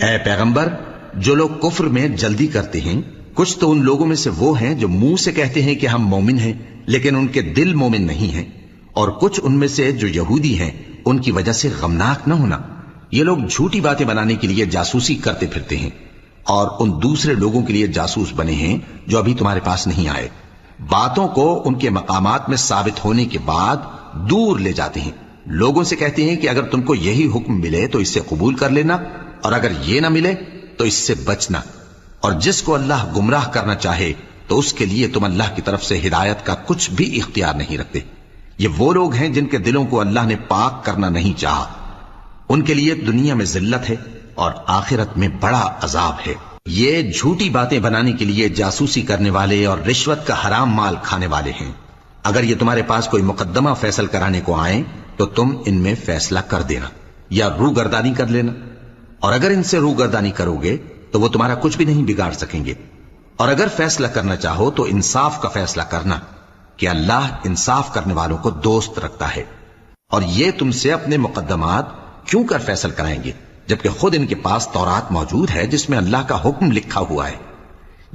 اے پیغمبر، جو لوگ کفر میں جلدی کرتے ہیں، کچھ تو ان لوگوں میں سے وہ ہیں جو منہ سے کہتے ہیں کہ ہم مومن ہیں لیکن ان کے دل مومن نہیں ہیں، اور کچھ ان میں سے جو یہودی ہیں، ان کی وجہ سے غمناک نہ ہونا۔ یہ لوگ جھوٹی باتیں بنانے کے لیے جاسوسی کرتے پھرتے ہیں اور ان دوسرے لوگوں کے لیے جاسوس بنے ہیں جو ابھی تمہارے پاس نہیں آئے۔ باتوں کو ان کے مقامات میں ثابت ہونے کے بعد دور لے جاتے ہیں، لوگوں سے کہتے ہیں کہ اگر تم کو یہی حکم ملے تو اس سے قبول کر لینا، اور اگر یہ نہ ملے تو اس سے بچنا، اور جس کو اللہ گمراہ کرنا چاہے تو اس کے لیے تم اللہ کی طرف سے ہدایت کا کچھ بھی اختیار نہیں رکھتے۔ یہ وہ لوگ ہیں جن کے دلوں کو اللہ نے پاک کرنا نہیں چاہا، ان کے لیے دنیا میں ذلت ہے اور آخرت میں بڑا عذاب ہے۔ یہ جھوٹی باتیں بنانے کے لیے جاسوسی کرنے والے اور رشوت کا حرام مال کھانے والے ہیں۔ اگر یہ تمہارے پاس کوئی مقدمہ فیصل کرانے کو آئیں تو تم ان میں فیصلہ کر دینا یا روگردانی کر لینا، اور اگر ان سے روگردانی کرو گے تو وہ تمہارا کچھ بھی نہیں بگاڑ سکیں گے، اور اگر فیصلہ کرنا چاہو تو انصاف کا فیصلہ کرنا کہ اللہ انصاف کرنے والوں کو دوست رکھتا ہے۔ اور یہ تم سے اپنے مقدمات کیوں کر فیصل کرائیں گے جبکہ خود ان کے پاس تورات موجود ہے جس میں اللہ کا حکم لکھا ہوا ہے۔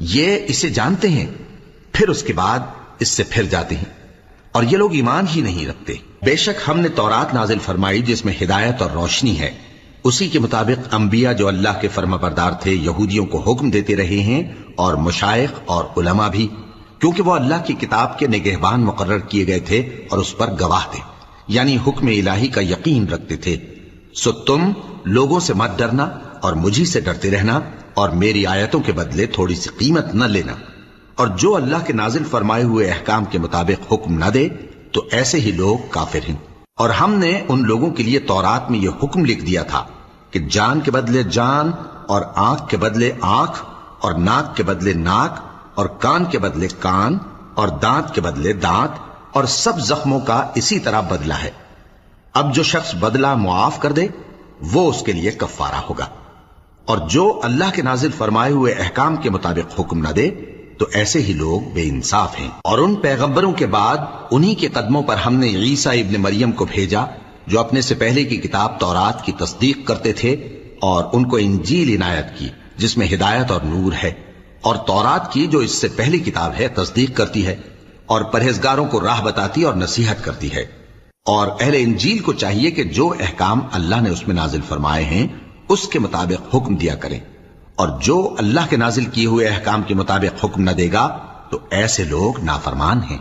یہ اسے جانتے ہیں، پھر اس کے بعد اس سے پھر جاتے ہیں، اور یہ لوگ ایمان ہی نہیں رکھتے۔ بے شک ہم نے تورات نازل فرمائی جس میں ہدایت اور روشنی ہے، اسی کے مطابق انبیاء جو اللہ کے فرما بردار تھے یہودیوں کو حکم دیتے رہے ہیں، اور مشائخ اور علماء بھی، کیونکہ وہ اللہ کی کتاب کے نگہبان مقرر کیے گئے تھے اور اس پر گواہ تھے، یعنی حکم الہی کا یقین رکھتے تھے۔ سو تم لوگوں سے مت ڈرنا اور مجھی سے ڈرتے رہنا، اور میری آیتوں کے بدلے تھوڑی سی قیمت نہ لینا، اور جو اللہ کے نازل فرمائے ہوئے احکام کے مطابق حکم نہ دے تو ایسے ہی لوگ کافر ہیں۔ اور ہم نے ان لوگوں کے لیے تورات میں یہ حکم لکھ دیا تھا کہ جان کے بدلے جان، اور آنکھ کے بدلے آنکھ، اور ناک کے بدلے ناک، اور کان کے بدلے کان، اور دانت کے بدلے دانت، اور سب زخموں کا اسی طرح بدلہ ہے۔ اب جو شخص بدلہ معاف کر دے وہ اس کے لیے کفارہ ہوگا، اور جو اللہ کے نازل فرمائے ہوئے احکام کے مطابق حکم نہ دے تو ایسے ہی لوگ بے انصاف ہیں۔ اور ان پیغمبروں کے بعد انہی کے قدموں پر ہم نے عیسیٰ ابن مریم کو بھیجا جو اپنے سے پہلے کی کتاب تورات کی تصدیق کرتے تھے، اور ان کو انجیل عنایت کی جس میں ہدایت اور نور ہے، اور تورات کی جو اس سے پہلی کتاب ہے تصدیق کرتی ہے، اور پرہیزگاروں کو راہ بتاتی اور نصیحت کرتی ہے۔ اور اہل انجیل کو چاہیے کہ جو احکام اللہ نے اس میں نازل فرمائے ہیں اس کے مطابق حکم دیا کریں، اور جو اللہ کے نازل کیے ہوئے احکام کے مطابق حکم نہ دے گا تو ایسے لوگ نافرمان ہیں۔